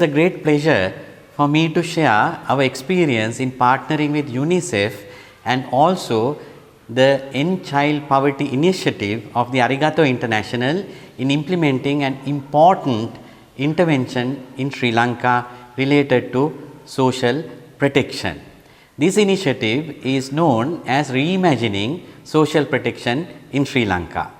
It's a great pleasure for me to share our experience in partnering with UNICEF and also the End Child Poverty Initiative of the Arigato International in implementing an important intervention in Sri Lanka related to social protection. This initiative is known as Reimagining Social Protection in Sri Lanka.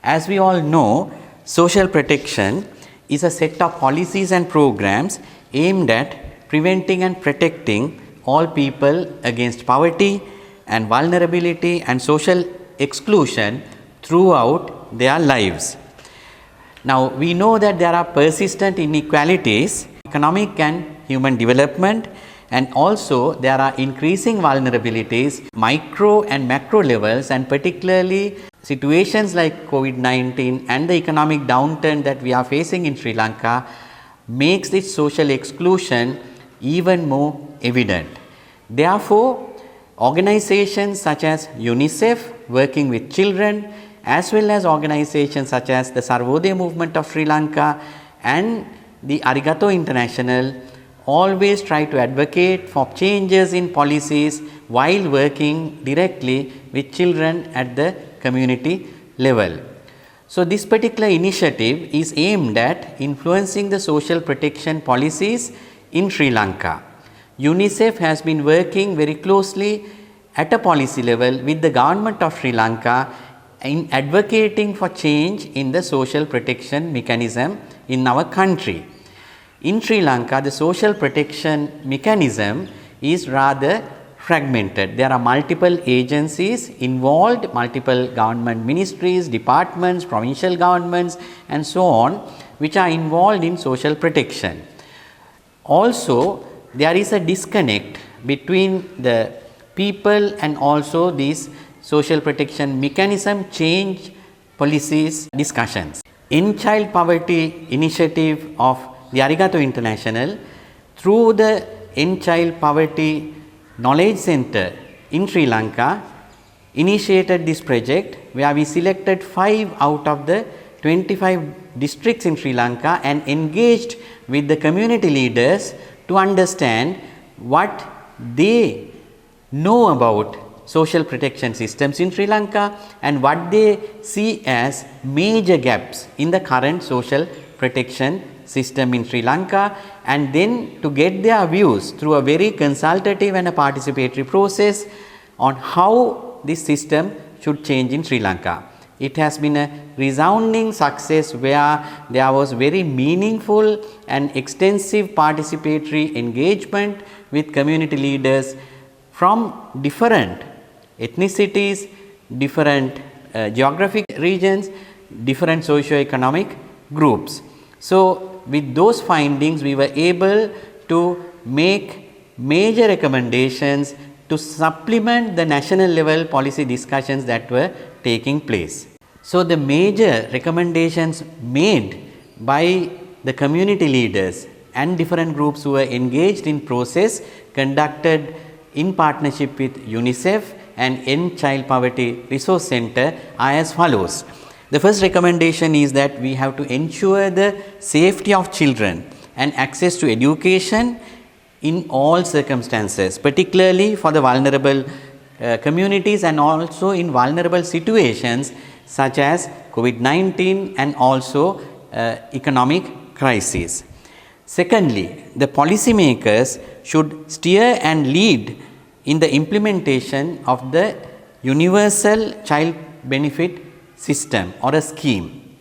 As we all know, social protection is a set of policies and programs aimed at preventing and protecting all people against poverty and vulnerability and social exclusion throughout their lives. Now, we know that there are persistent inequalities, economic and human development, and also there are increasing vulnerabilities, micro and macro levels, and particularly situations like COVID-19 and the economic downturn that we are facing in Sri Lanka makes this social exclusion even more evident. Therefore, organizations such as UNICEF working with children, as well as organizations such as the Sarvodaya movement of Sri Lanka and the Arigato International always try to advocate for changes in policies while working directly with children at the community level. So, this particular initiative is aimed at influencing the social protection policies in Sri Lanka. UNICEF has been working very closely at a policy level with the government of Sri Lanka in advocating for change in the social protection mechanism in our country. In Sri Lanka, the social protection mechanism is rather fragmented. There are multiple agencies involved, multiple government ministries, departments, provincial governments and so on, which are involved in social protection. Also, there is a disconnect between the people and also these social protection mechanism change policies discussions. In Child Poverty Initiative of the Arigato International, through the End Child Poverty Knowledge Center in Sri Lanka, initiated this project where we selected 5 out of the 25 districts in Sri Lanka and engaged with the community leaders to understand what they know about social protection systems in Sri Lanka and what they see as major gaps in the current social protection system in Sri Lanka, and then to get their views through a very consultative and a participatory process on how this system should change in Sri Lanka. It has been a resounding success where there was very meaningful and extensive participatory engagement with community leaders from different ethnicities, different geographic regions, different socio-economic groups. So, with those findings, we were able to make major recommendations to supplement the national level policy discussions that were taking place. So, the major recommendations made by the community leaders and different groups who were engaged in process conducted in partnership with UNICEF and End Child Poverty Resource Center are as follows. The first recommendation is that we have to ensure the safety of children and access to education in all circumstances, particularly for the vulnerable communities and also in vulnerable situations such as COVID-19 and also economic crisis. Secondly, the policymakers should steer and lead in the implementation of the universal child benefit system or a scheme.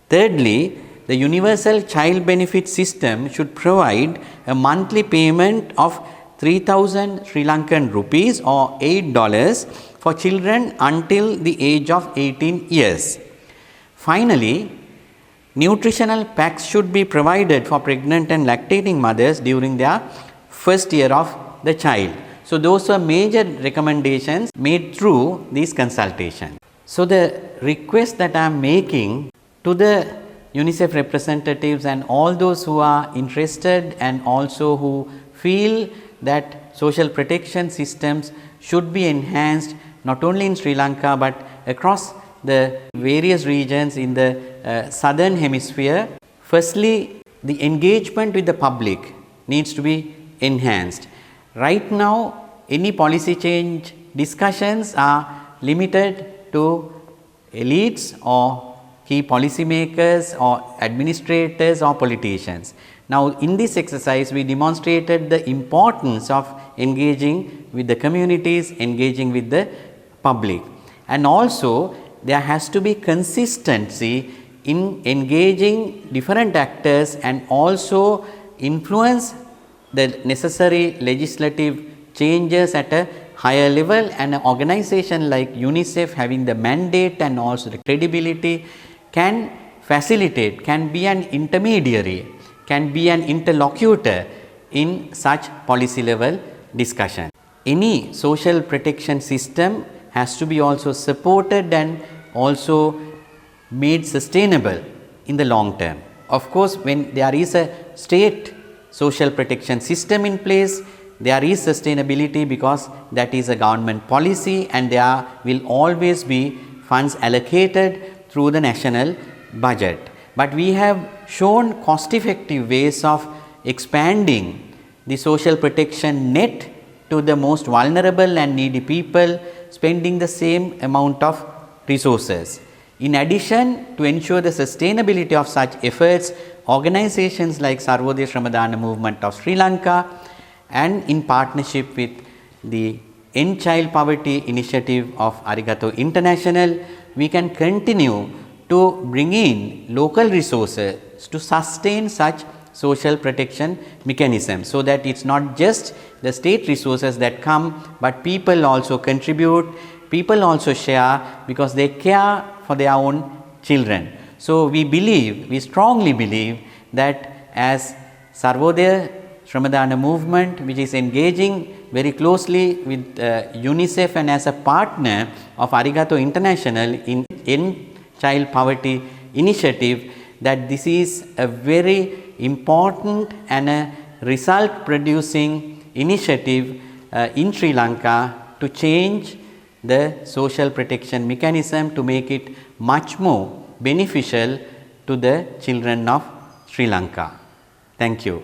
Thirdly, the universal child benefit system should provide a monthly payment of 3,000 Sri Lankan rupees or $8 for children until the age of 18 years. Finally, nutritional packs should be provided for pregnant and lactating mothers during their first year of the child. So, those are major recommendations made through these consultations. So, the request that I am making to the UNICEF representatives and all those who are interested and also who feel that social protection systems should be enhanced not only in Sri Lanka, but across the various regions in the southern hemisphere. Firstly, the engagement with the public needs to be enhanced. Right now, any policy change discussions are limited to elites or key policy makers or administrators or politicians. Now, in this exercise, we demonstrated the importance of engaging with the communities, engaging with the public, and also there has to be consistency in engaging different actors and also influence the necessary legislative changes at a higher level, and an organization like UNICEF having the mandate and also the credibility can facilitate, can be an intermediary, can be an interlocutor in such policy level discussion. Any social protection system has to be also supported and also made sustainable in the long term. Of course, when there is a state social protection system in place, there is sustainability because that is a government policy, and there will always be funds allocated through the national budget. But we have shown cost effective ways of expanding the social protection net to the most vulnerable and needy people, spending the same amount of resources. In addition, to ensure the sustainability of such efforts, organizations like Sarvodaya Shramadana movement of Sri Lanka and in partnership with the End Child Poverty initiative of Arigato International, we can continue to bring in local resources to sustain such social protection mechanism, so that it is not just the state resources that come, but people also contribute, people also share because they care for their own children. So, we strongly believe that as Sarvodaya Shramadana movement, which is engaging very closely with UNICEF and as a partner of Arigato International in End Child Poverty initiative, that this is a very important and a result producing initiative in Sri Lanka to change the social protection mechanism to make it much more beneficial to the children of Sri Lanka. Thank you.